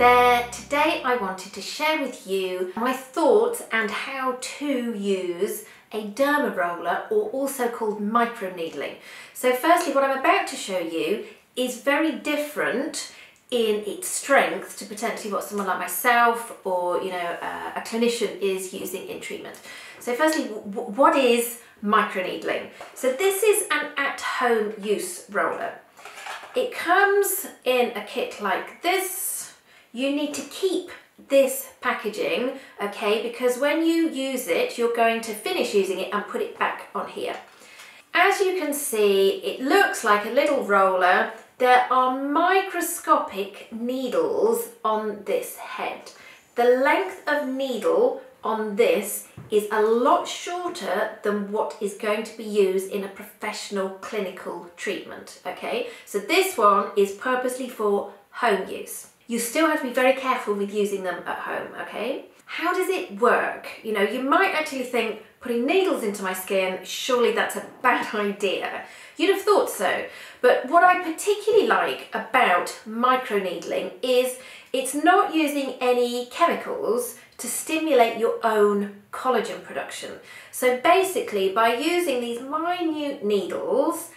there, today I wanted to share with you my thoughts and how to use a derma roller, or also called microneedling. So firstly, what I'm about to show you is very different in its strength to potentially what someone like myself or a clinician is using in treatment. So firstly, what is microneedling? So this is an at-home use roller. It comes in a kit like this. You need to keep this packaging, okay, because when you use it, you're going to finish using it and put it back on here. As you can see, it looks like a little roller. There are microscopic needles on this head. The length of needle on this is a lot shorter than what is going to be used in a professional clinical treatment, okay? So this one is purposely for home use. You still have to be very careful with using them at home, okay? How does it work? You might actually think, putting needles into my skin, surely that's a bad idea. You'd have thought so. But what I particularly like about microneedling is it's not using any chemicals to stimulate your own collagen production. So basically, by using these minute needles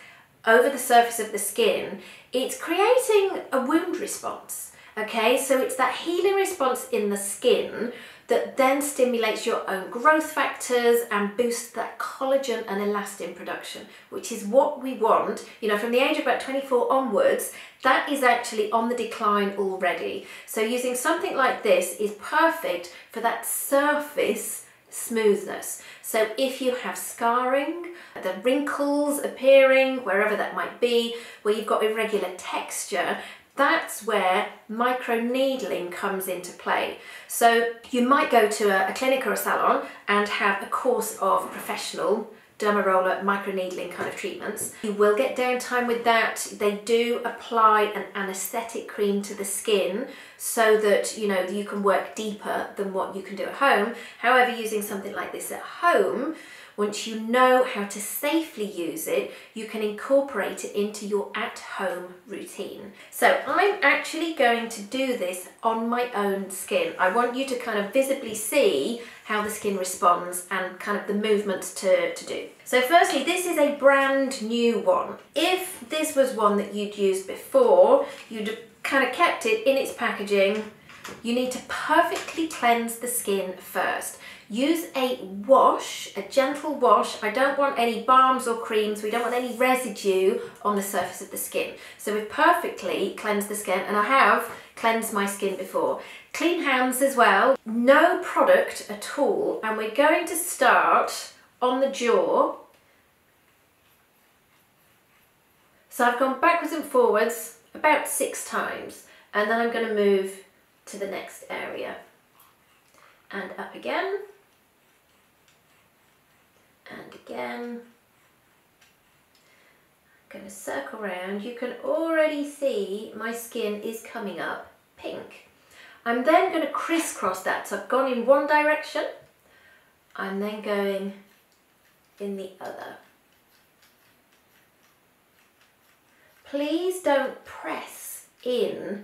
over the surface of the skin, it's creating a wound response. Okay, so it's that healing response in the skin that then stimulates your own growth factors and boosts that collagen and elastin production, which is what we want. From the age of about 24 onwards, that is actually on the decline already. So using something like this is perfect for that surface smoothness. So if you have scarring, the wrinkles appearing, wherever that might be, where you've got irregular texture, that's where microneedling comes into play. So you might go to a clinic or a salon and have a course of professional derma roller microneedling kind of treatments. You will get downtime with that. They do apply an anaesthetic cream to the skin so that you can work deeper than what you can do at home. However, using something like this at home, once you know how to safely use it, you can incorporate it into your at-home routine. So I'm actually going to do this on my own skin. I want you to kind of visibly see how the skin responds and kind of the movements to do. So firstly, this is a brand new one. If this was one that you'd used before, you'd have kind of kept it in its packaging. You need to perfectly cleanse the skin first. Use a wash, a gentle wash. I don't want any balms or creams. We don't want any residue on the surface of the skin. So we've perfectly cleansed the skin, and I have cleansed my skin before. Clean hands as well. No product at all. And we're going to start on the jaw. So I've gone backwards and forwards about 6 times. And then I'm going to move to the next area. And up again. And again. I'm going to circle around. You can already see my skin is coming up pink. I'm then going to crisscross that. So I've gone in one direction. I'm then going in the other. Please don't press in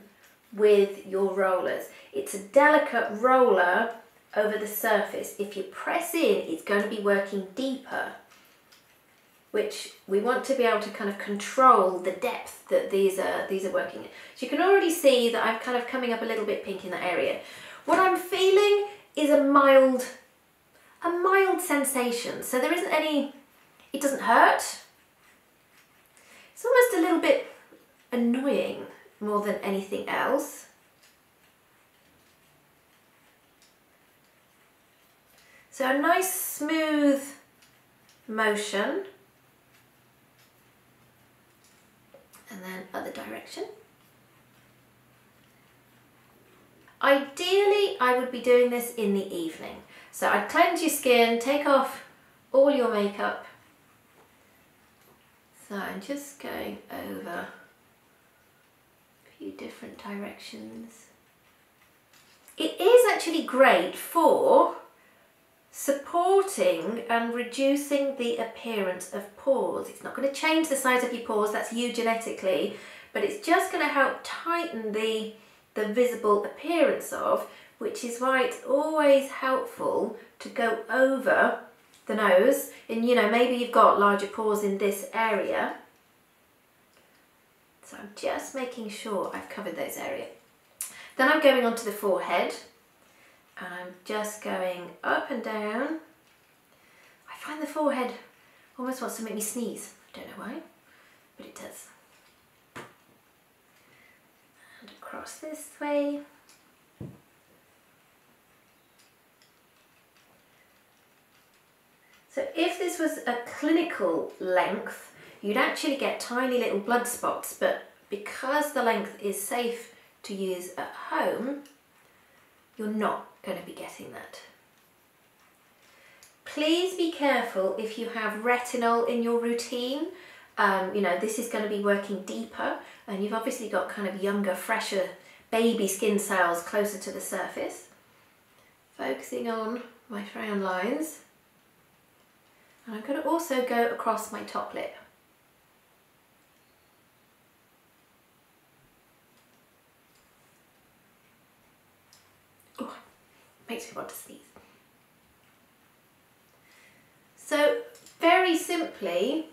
with your rollers. It's a delicate roller over the surface. If you press in, it's going to be working deeper, which we want to be able to kind of control the depth that these are working in. So you can already see that I'm kind of coming up a little bit pink in that area. What I'm feeling is a mild sensation. So there isn't any, it doesn't hurt. It's almost a little bit annoying more than anything else. So a nice smooth motion, and then other direction. Ideally, I would be doing this in the evening. So I'd cleanse your skin, take off all your makeup. So I'm just going over a few different directions. It is actually great for supporting and reducing the appearance of pores. It's not going to change the size of your pores, that's you genetically, but it's just going to help tighten the the visible appearance of, which is why it's always helpful to go over the nose. And you know, maybe you've got larger pores in this area. So I'm just making sure I've covered those areas. Then I'm going onto the forehead and I'm just going up and down. I find the forehead almost wants to make me sneeze. I don't know why, but it does. And across this way. So if this was a clinical length, you'd actually get tiny little blood spots, but because the length is safe to use at home, you're not going to be getting that. Please be careful if you have retinol in your routine. You know, this is going to be working deeper, and you've obviously got kind of younger, fresher baby skin cells closer to the surface. Focusing on my frown lines. And I'm going to also go across my top lip. Oh, makes me want to sneeze. So very simply,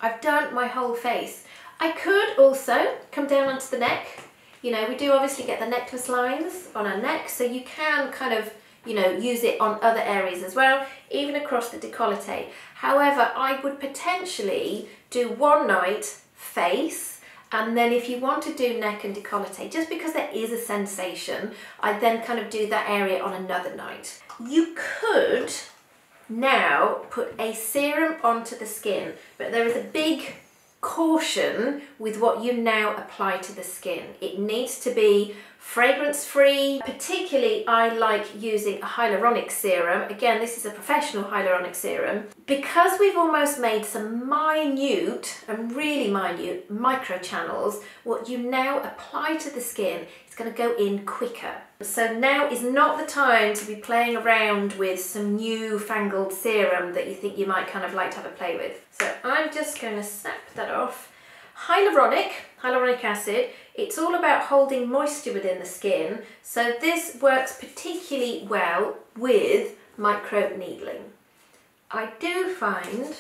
I've done my whole face. I could also come down onto the neck. You know, we do obviously get the necklace lines on our neck, so you can kind of, you know, use it on other areas as well, even across the décolleté. However, I would potentially do one night face, and then if you want to do neck and décolleté, just because there is a sensation, I'd then kind of do that area on another night. You could now put a serum onto the skin, but there is a big caution with what you now apply to the skin. It needs to be fragrance free. Particularly, I like using a hyaluronic serum. Again, this is a professional hyaluronic serum. Because we've almost made some minute and really minute microchannels, what you now apply to the skin is going to go in quicker. So now is not the time to be playing around with some newfangled serum that you think you might kind of like to have a play with. So I'm just going to snap that off. Hyaluronic acid, it's all about holding moisture within the skin, so this works particularly well with microneedling. I do find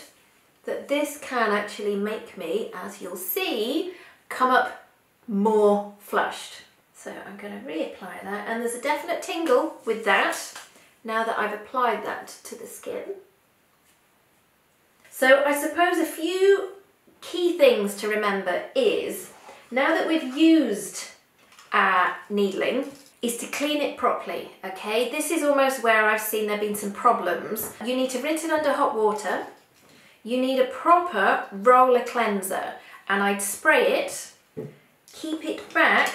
that this can actually make me, as you'll see, come up more flushed. So I'm going to reapply that, and there's a definite tingle with that now that I've applied that to the skin. So I suppose a few key things to remember is, now that we've used our needling, is to clean it properly, okay? This is almost where I've seen there been some problems. You need to rinse it under hot water. You need a proper roller cleanser, and I'd spray it, keep it back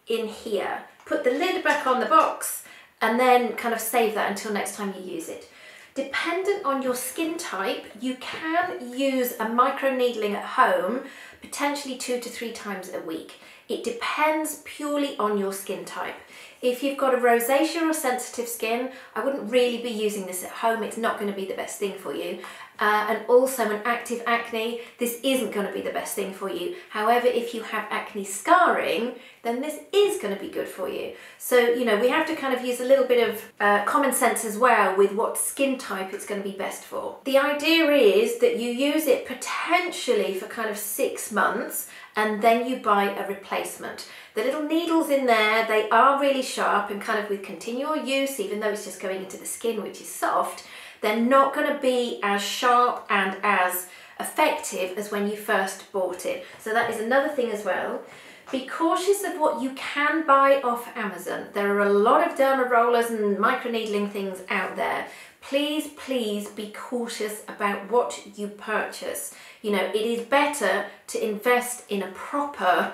in here, put the lid back on the box, and then kind of save that until next time you use it. Dependent on your skin type, you can use a microneedling at home, potentially 2 to 3 times a week. It depends purely on your skin type. If you've got a rosacea or sensitive skin, I wouldn't really be using this at home. It's not going to be the best thing for you. And also an active acne, this isn't going to be the best thing for you. However, if you have acne scarring, then this is going to be good for you. So, you know, we have to kind of use a little bit of common sense as well with what skin type it's going to be best for. The idea is that you use it potentially for kind of 6 months, and then you buy a replacement. The little needles in there, they are really sharp, and kind of with continual use, even though it's just going into the skin, which is soft, they're not going to be as sharp and as effective as when you first bought it. So that is another thing as well. Be cautious of what you can buy off Amazon. There are a lot of derma rollers and microneedling things out there. Please, please be cautious about what you purchase. You know, it is better to invest in a proper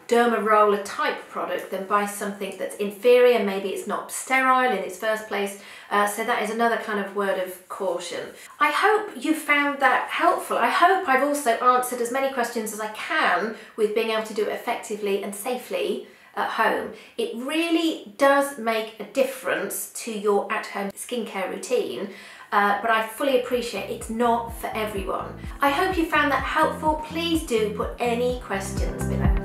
derma roller type product than buy something that's inferior. Maybe it's not sterile in its first place. So that is another kind of word of caution. I hope you found that helpful. I hope I've also answered as many questions as I can with being able to do it effectively and safely at home. It really does make a difference to your at-home skincare routine. But I fully appreciate it's not for everyone. I hope you found that helpful. Please do put any questions below.